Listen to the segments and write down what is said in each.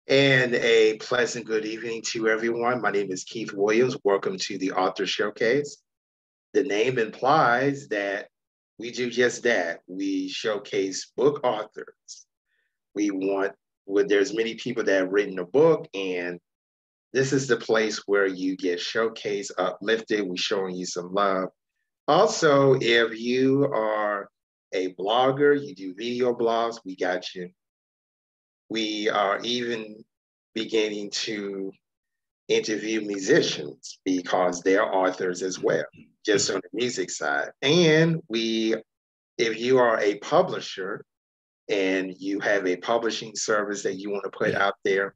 And a pleasant good evening to everyone. My name is Keith Williams. Welcome to the Author Showcase. The name implies that we do just that. We showcase book authors. There's many people that have written a book, and this is the place where you get showcased, uplifted. We're showing you some love. Also, if you are a blogger, you do video blogs, we got you. We are even beginning to interview musicians because they're authors as well, just on the music side. And if you are a publisher and you have a publishing service that you want to put out there,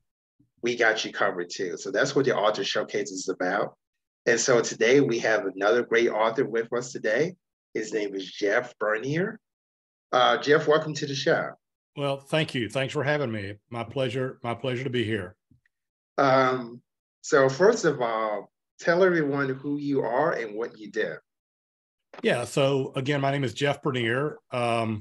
we got you covered too. So that's what the Author Showcase is about. And so today we have another great author with us today. His name is Jeff Bernier. Jeff, welcome to the show. Well, thank you. Thanks for having me. My pleasure to be here. So first of all, tell everyone who you are and what you do. Yeah. So again, my name is Jeff Bernier. I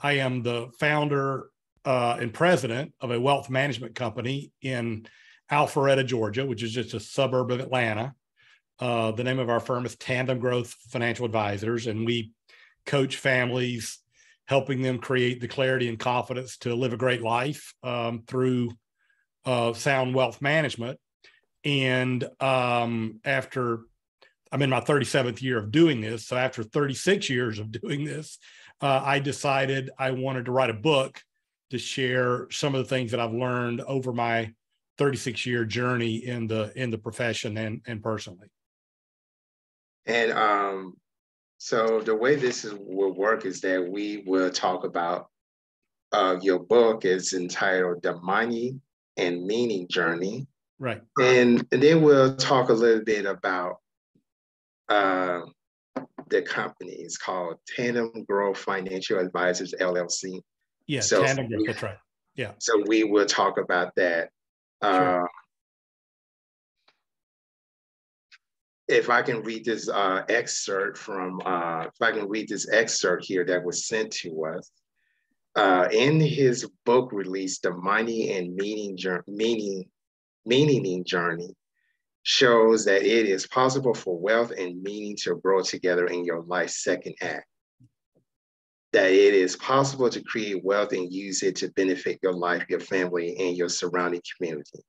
am the founder and president of a wealth management company in Alpharetta, Georgia, which is just a suburb of Atlanta. The name of our firm is TandemGrowth Financial Advisors, and we coach families, helping them create the clarity and confidence to live a great life through sound wealth management. And after I'm in my 37th year of doing this, so after 36 years of doing this, I decided I wanted to write a book to share some of the things that I've learned over my 36-year journey in the profession and personally. And so the way will work is that we will talk about your book is entitled The Money and Meaning Journey. Right. And then we'll talk a little bit about the company. It's called TandemGrowth Financial Advisors, LLC. Yeah, so TandemGrowth, that's right. Yeah. So we will talk about that. Sure. If I can read this excerpt here that was sent to us. In his book release, The Money and Meaning Journey shows that it is possible for wealth and meaning to grow together in your life's second act. That it is possible to create wealth and use it to benefit your life, your family, and your surrounding community.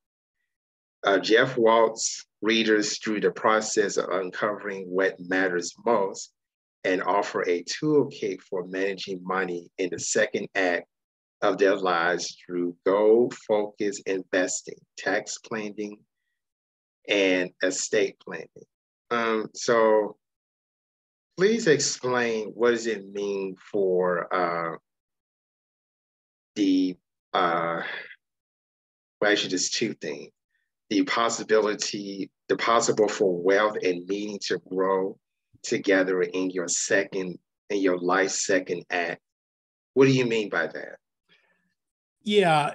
Jeff walks readers through the process of uncovering what matters most and offer a toolkit for managing money in the second act of their lives through goal-focused investing, tax planning, and estate planning. So please explain, what does it mean for actually just two things. The possible for wealth and meaning to grow together in your life's second act. What do you mean by that? Yeah.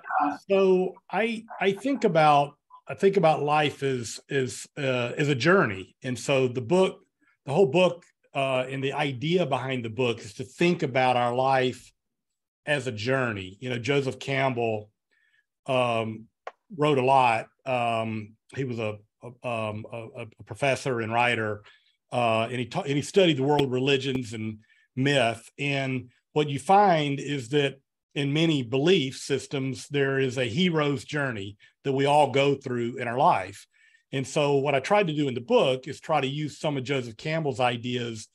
So I think about life as a journey. And so the whole book, and the idea behind the book is to think about our life as a journey. You know, Joseph Campbell wrote a lot. He was a professor and writer, and he studied the world of religions and myth. And what you find is that in many belief systems, there is a hero's journey that we all go through in our life. And so what I tried to do in the book is try to use some of Joseph Campbell's ideas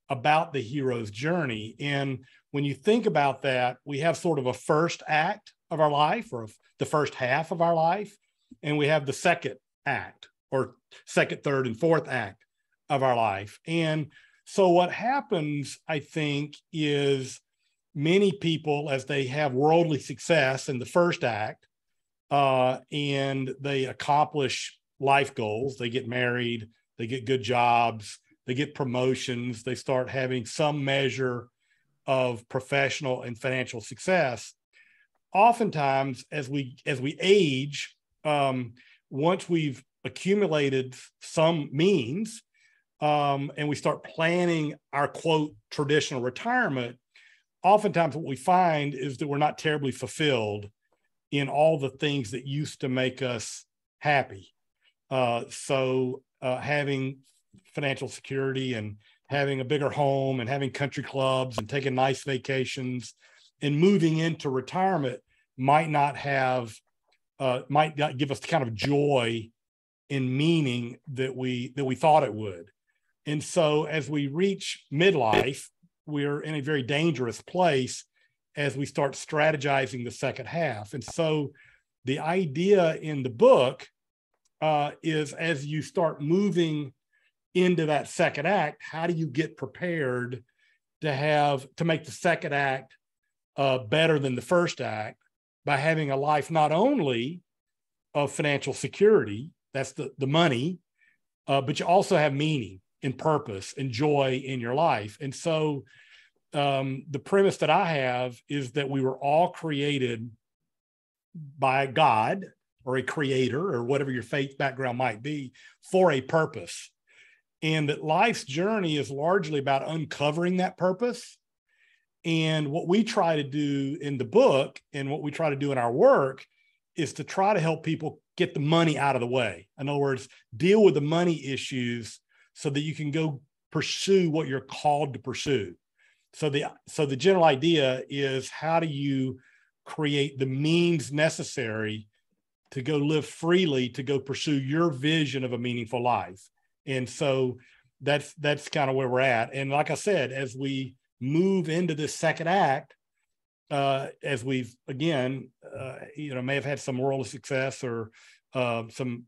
about the hero's journey. And when you think about that, we have sort of a first act of our life, or the first half of our life, and we have the second act, or second, third, and fourth act of our life. And so what happens, I think, is many people, as they have worldly success in the first act, and they accomplish life goals, they get married, they get good jobs, they get promotions, they start having some measure of professional and financial success. Oftentimes, as we age, once we've accumulated some means, and we start planning our, quote, traditional retirement, oftentimes what we find is that we're not terribly fulfilled in all the things that used to make us happy. So having financial security and having a bigger home and having country clubs and taking nice vacations and moving into retirement might not give us the kind of joy and meaning that we thought it would. And so as we reach midlife, we're in a very dangerous place as we start strategizing the second half. And so the idea in the book is, as you start moving into that second act, how do you get prepared to make the second act better than the first act by having a life not only of financial security, that's the money, but you also have meaning and purpose and joy in your life. And so the premise that I have is that we were all created by God or a creator or whatever your faith background might be for a purpose. And that life's journey is largely about uncovering that purpose. And what we try to do in the book and what we try to do in our work is to try to help people get the money out of the way. In other words, deal with the money issues so that you can go pursue what you're called to pursue. So the general idea is, how do you create the means necessary to go live freely, to go pursue your vision of a meaningful life? And so that's kind of where we're at. And like I said, as we move into this second act, as we've again, may have had some world of success or some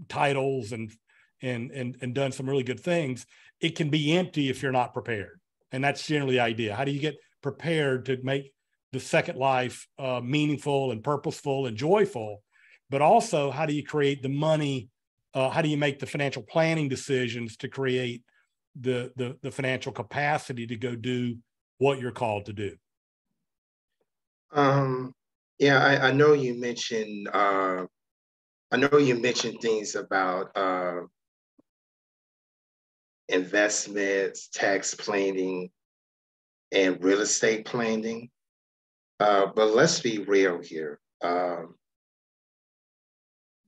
titles and done some really good things, it can be empty if you're not prepared. And that's generally the idea. How do you get prepared to make the second life meaningful and purposeful and joyful? But also, how do you create the money? How do you make the financial planning decisions to create the financial capacity to go do what you're called to do? I know you mentioned things about investments, tax planning, and real estate planning. But let's be real here.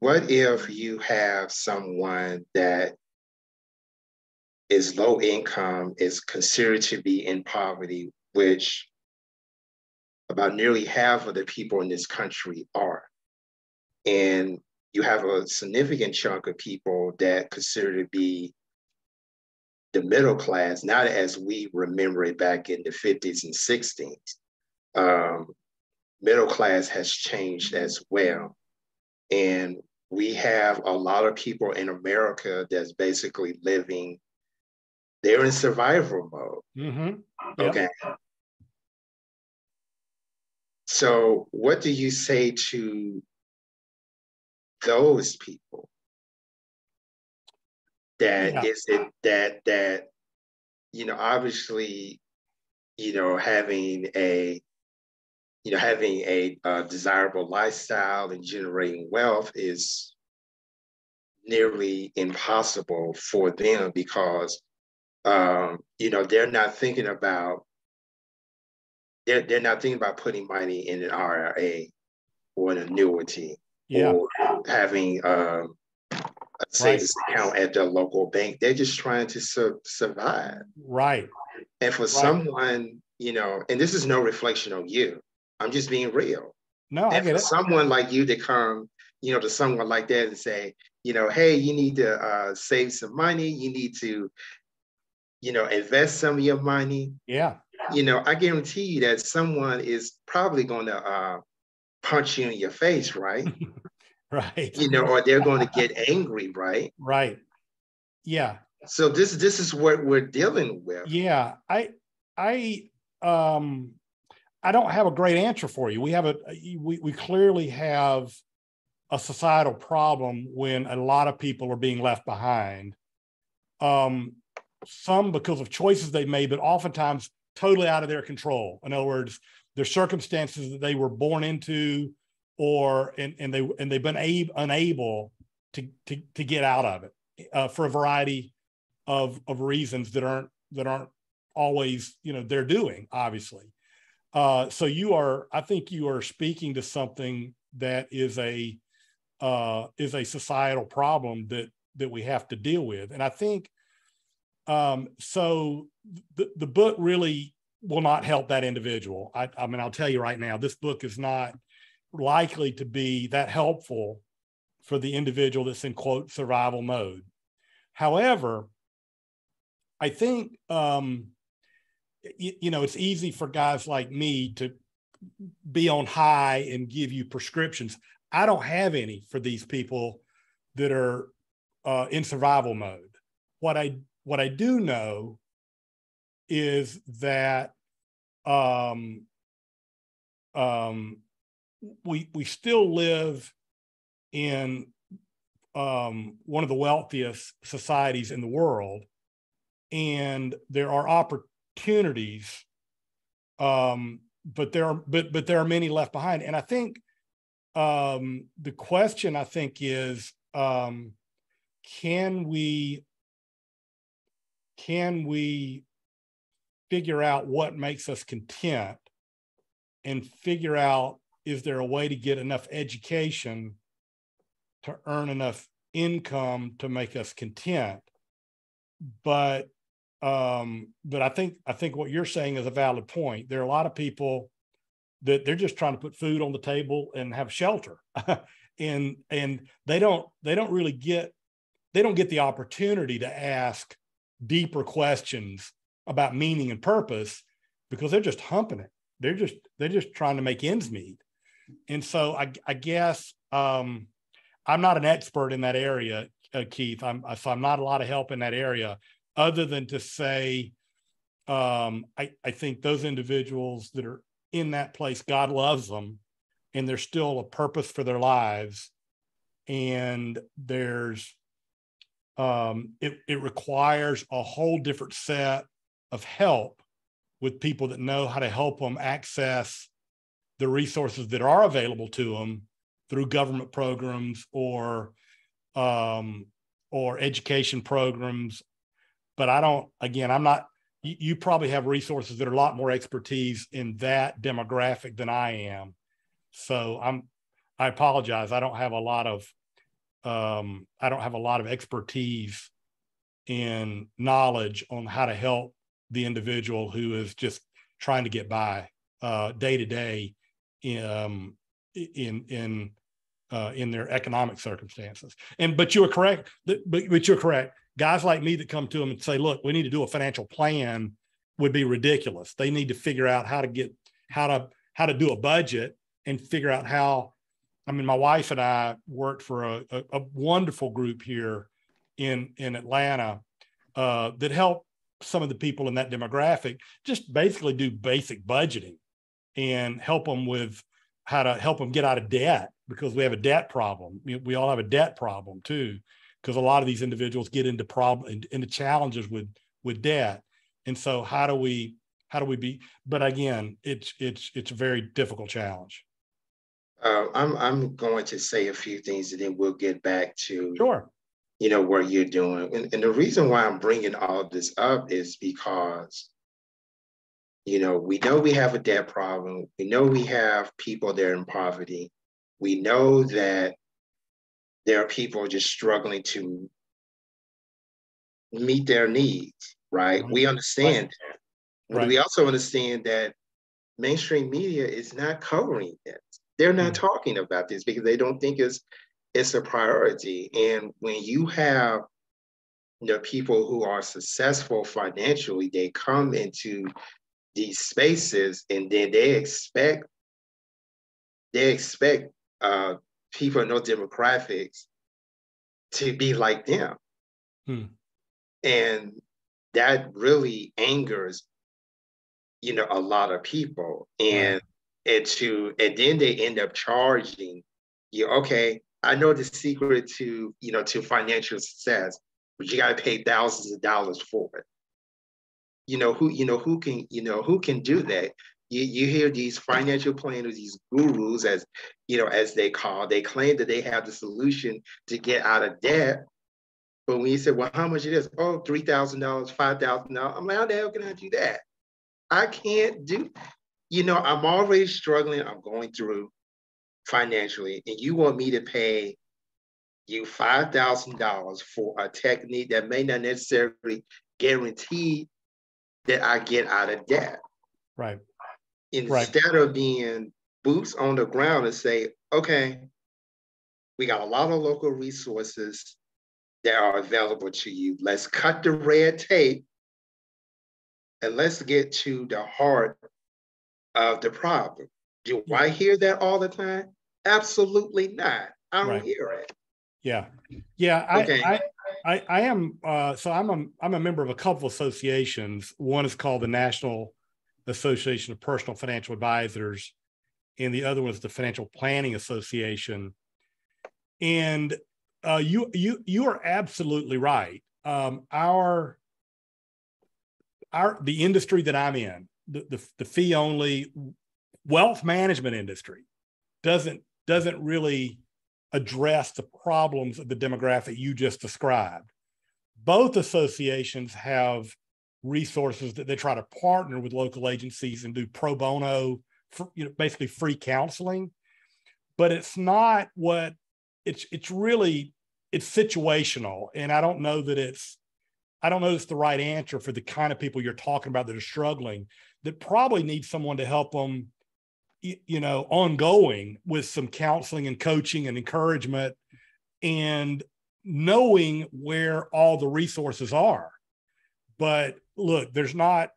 What if you have someone that is low income, is considered to be in poverty, which about nearly half of the people in this country are. And you have a significant chunk of people that consider to be the middle class, not as we remember it back in the 50s and 60s. Middle class has changed as well. And we have a lot of people in America that's basically living, they're in survival mode. Mm-hmm. Yep. Okay. So what do you say to those people? Obviously, having a desirable lifestyle and generating wealth is nearly impossible for them because they're not thinking about putting money in an IRA or an annuity, or having a savings account at their local bank. They're just trying to survive. Right. And for someone, and this is no reflection on you, I'm just being real. No, I get it. Someone like you to come, to someone like that and say, hey, you need to save some money. You need to, invest some of your money. Yeah. I guarantee you that someone is probably going to punch you in your face, right? Right. Or they're going to get angry, right? Right. Yeah. So this is what we're dealing with. Yeah. I don't have a great answer for you. We clearly have a societal problem when a lot of people are being left behind. Some because of choices they made, but oftentimes totally out of their control. In other words, their circumstances that they were born into, and they've been unable to get out of it for a variety of reasons that aren't always their doing, obviously. So I think you are speaking to something that is a societal problem that we have to deal with. And I think, so the book really will not help that individual. I mean, I'll tell you right now, this book is not likely to be that helpful for the individual that's in, quote, survival mode. However, I think, it's easy for guys like me to be on high and give you prescriptions. I don't have any for these people that are in survival mode. What I do know is that we still live in one of the wealthiest societies in the world, and there are opportunities, but there are many left behind. And I think the question, I think, is can we figure out what makes us content, and figure out, is there a way to get enough education to earn enough income to make us content? But I think what you're saying is a valid point. There are a lot of people that they're just trying to put food on the table and have shelter, and they don't get the opportunity to ask deeper questions about meaning and purpose, because they're just humping it. They're just trying to make ends meet. And so I guess I'm not an expert in that area, Keith. So I'm not a lot of help in that area, other than to say, I think those individuals that are in that place, God loves them, and there's still a purpose for their lives. And there's, it requires a whole different set of help with people that know how to help them access the resources that are available to them through government programs or education programs. But I'm not, you probably have resources that are a lot more expertise in that demographic than I am. So I apologize. I don't have a lot of expertise and knowledge on how to help the individual who is just trying to get by day to day in their economic circumstances. But you're correct. But you're correct. Guys like me that come to them and say, "Look, we need to do a financial plan," would be ridiculous. They need to figure out how to do a budget and figure out how. I mean, my wife and I worked for a wonderful group here in Atlanta that helped some of the people in that demographic just basically do basic budgeting and help them with how to help them get out of debt, because we have a debt problem. We all have a debt problem too, because a lot of these individuals get into challenges with debt. And so how do we be, but again, it's a very difficult challenge. I'm going to say a few things and then we'll get back to, sure, what you're doing. And the reason why I'm bringing all of this up is because, we know we have a debt problem. We know we have people that are in poverty. We know that there are people just struggling to meet their needs, right? We understand that. But we also understand that mainstream media is not covering this. They're not talking about this because they don't think it's a priority. And when you have people who are successful financially, they come into these spaces and then they expect people in those demographics to be like them. And that really angers a lot of people. And then they end up charging you, okay, I know the secret to financial success, but you got to pay thousands of dollars for it. Who can do that? You hear these financial planners, these gurus, as they claim that they have the solution to get out of debt. But when you say, well, how much it is? Oh, $3,000, $5,000. I'm like, how the hell can I do that? I can't do. I'm already struggling. I'm going through financially, and you want me to pay you $5,000 for a technique that may not necessarily guarantee that I get out of debt. Right. Instead of being boots on the ground and say, okay, we got a lot of local resources that are available to you. Let's cut the red tape and let's get to the heart of the problem. Do I hear that all the time? Absolutely not. I don't hear it. Yeah. Yeah. Okay. I am, so I'm a member of a couple of associations. One is called the National Association of Personal Financial Advisors, and the other one is the Financial Planning Association. And you are absolutely right. The industry that I'm in, the fee only wealth management industry doesn't really address the problems of the demographic you just described. Both associations have resources that they try to partner with local agencies and do pro bono, basically free counseling. But it's not what it's situational. And I don't know that it's the right answer for the kind of people you're talking about that are struggling, that probably need someone to help them, ongoing with some counseling and coaching and encouragement and knowing where all the resources are. But look, there's not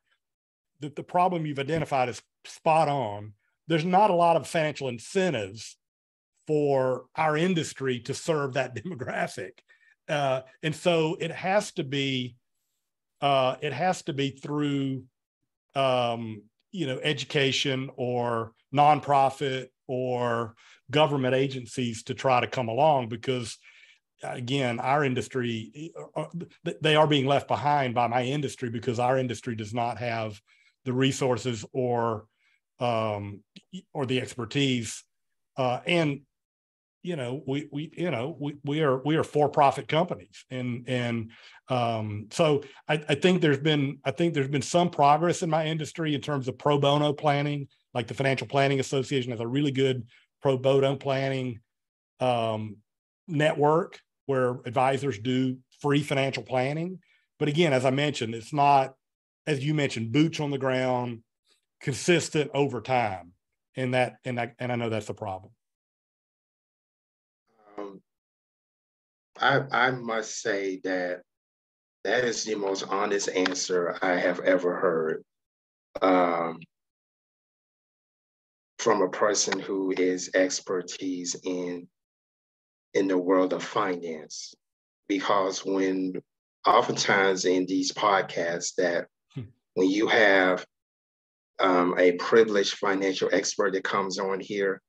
the problem you've identified is spot on. There's not a lot of financial incentives for our industry to serve that demographic. And so it has to be through, education or nonprofit or government agencies to try to come along, because again, our industry, they are being left behind by my industry because our industry does not have the resources or the expertise. And we are for-profit companies, and so I think there's been some progress in my industry in terms of pro bono planning. Like the Financial Planning Association has a really good pro bono planning network where advisors do free financial planning. But again, as I mentioned, it's not, as you mentioned, boots on the ground, consistent over time, and I know that's the problem. I must say that is the most honest answer I have ever heard from a person who is expertise in the world of finance. Because oftentimes in these podcasts that when you have a privileged financial expert that comes on here,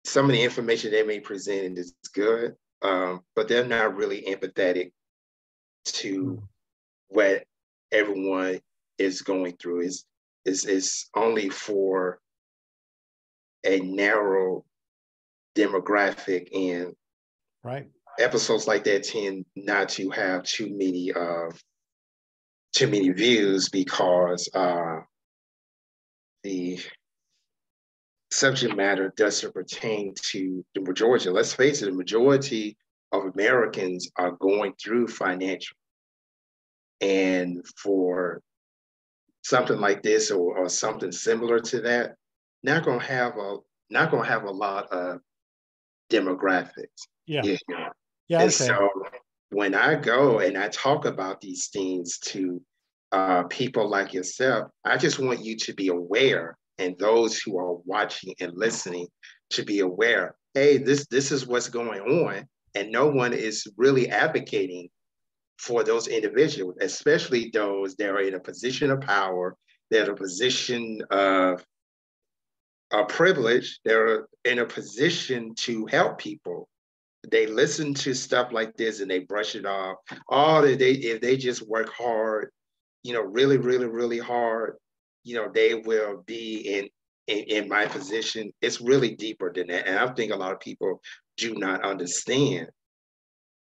some of the information they may present is good, but they're not really empathetic to what everyone is going through. It's only for a narrow demographic, and episodes like that tend not to have too many views because the subject matter doesn't pertain to the majority. Let's face it, the majority of Americans are going through financial. And for something like this or something similar to that, not gonna have a lot of demographics. Yeah. And so when I go and I talk about these things to people like yourself, I just want you to be aware, and those who are watching and listening to be aware, hey, this is what's going on, and no one is really advocating for those individuals, especially those that are in a position of power, that are in a position of privilege, they're in a position to help people. They listen to stuff like this and they brush it off. If they just work hard, really, really, really hard, they will be in my position. It's really deeper than that. And I think a lot of people do not understand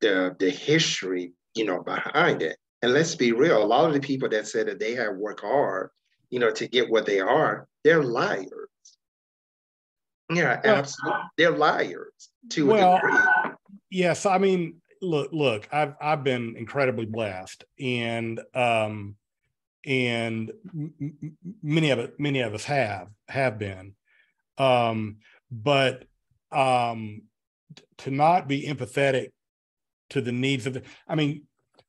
the history, behind it. And let's be real, a lot of the people that say that they have worked hard, to get what they are, they're liars. Yeah, Well, absolutely. They're liars to a well, degree. yes. I mean, look, I've been incredibly blessed, and many of us have been, but to not be empathetic to the needs of I mean,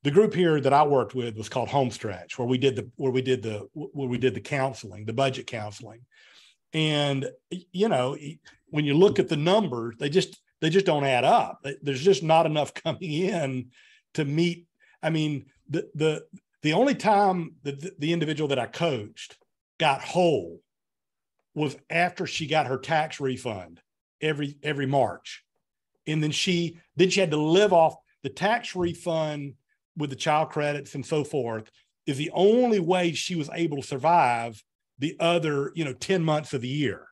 the group here that I worked with was called Homestretch, where we did the counseling, the budget counseling. And when you look at the numbers, they just don't add up. There's just not enough coming in to meet. I mean, the only time that the individual that I coached got whole was after she got her tax refund every March. And then she had to live off the tax refund with the child credits and so forth is the only way she was able to survive the other, 10 months of the year.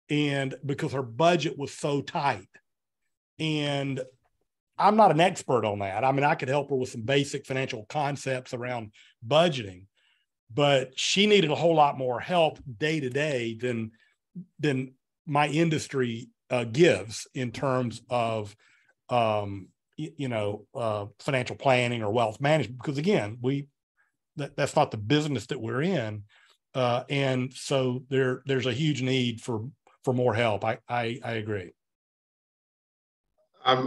And because her budget was so tight. And I'm not an expert on that. I mean, I could help her with some basic financial concepts around budgeting, but she needed a whole lot more help day to day than my industry gives in terms of, financial planning or wealth management, because again, that's not the business that we're in. And so there's a huge need for more help. I agree. I'm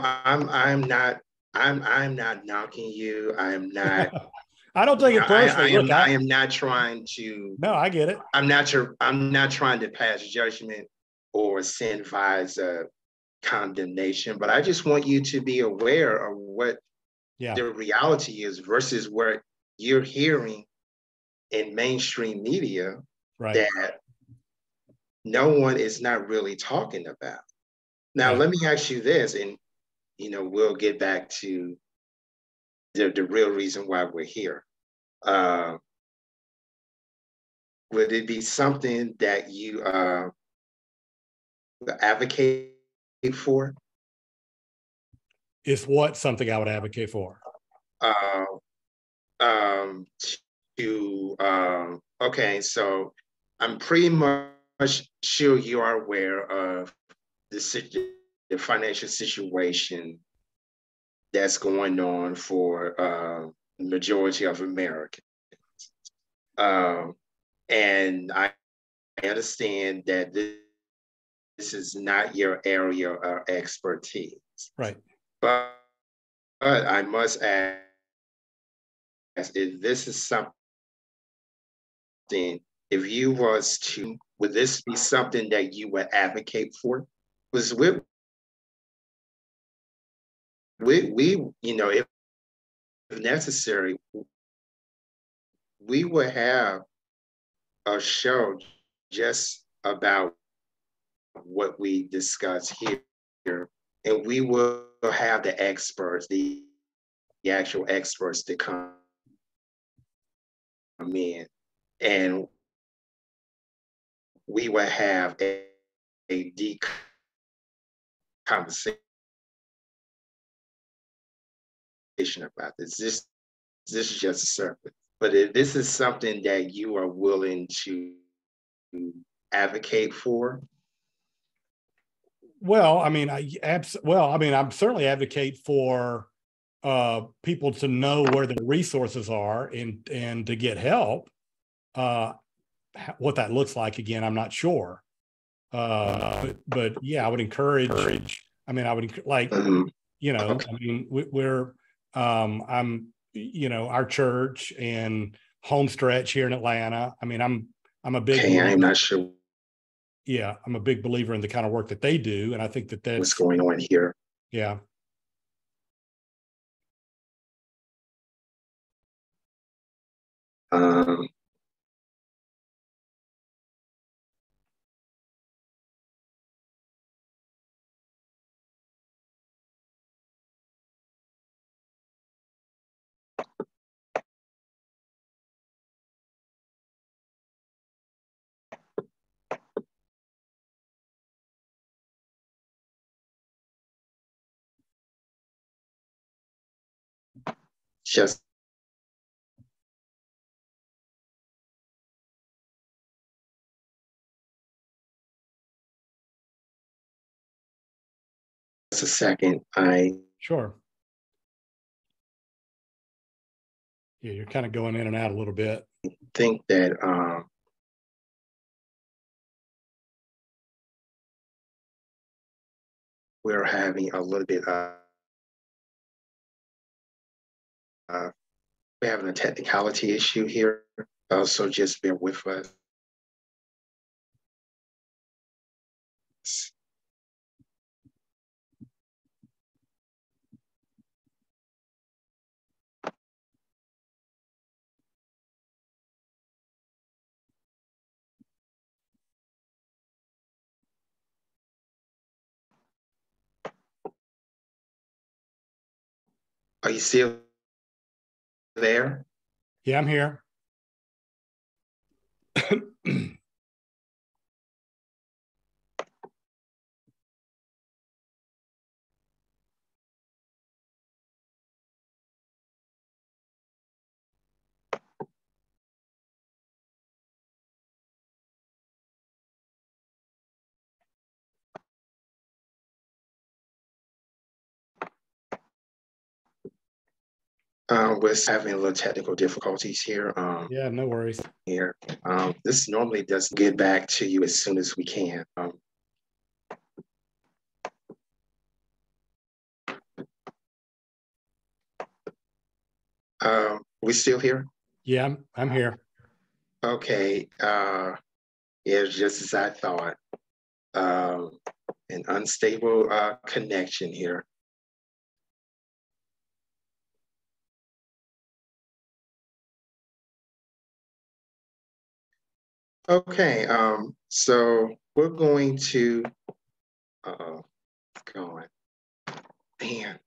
not knocking you. I'm not. I don't take it personally. I am not trying to. No, I get it. I'm not trying to pass judgment or send vibes of condemnation, but I just want you to be aware of what the reality is versus what you're hearing in mainstream media, right, that no one is not really talking about. Now, let me ask you this, and we'll get back to the real reason why we're here. Would it be something that you advocate for? Is what something I would advocate for? Okay, so I'm pretty much sure you are aware of the financial situation that's going on for the majority of Americans. And I understand that this is not your area of expertise. Right. But I must ask if this is something, if you was to, would this be something that you would advocate for? Because if necessary, we would have a show just about what we discuss here, and we will have the experts, the actual experts to come in, and we will have a deep conversation about this. This is just a surface. But if this is something that you are willing to advocate for, well, I mean, I'm certainly advocate for people to know where their resources are and to get help. What that looks like, again, I'm not sure. But yeah, I would encourage. I mean, I would like, I mean, we're I'm our church and Homestretch here in Atlanta. I mean, I'm a big. Okay, I'm not sure. Yeah, I'm a big believer in the kind of work that they do, and I think that's what's going on here. Yeah. Just a second. I Sure. Yeah, you're kind of going in and out a little bit. think that we're having a little bit of we're having a technicality issue here. So just bear with us. Are you still there? Yeah, I'm here. We're having a little technical difficulties here. Yeah, no worries. This normally does get back to you as soon as we can. We still here? Yeah, I'm here. Okay. It was just as I thought. An unstable connection here. Okay, so we're going to, it's going, man.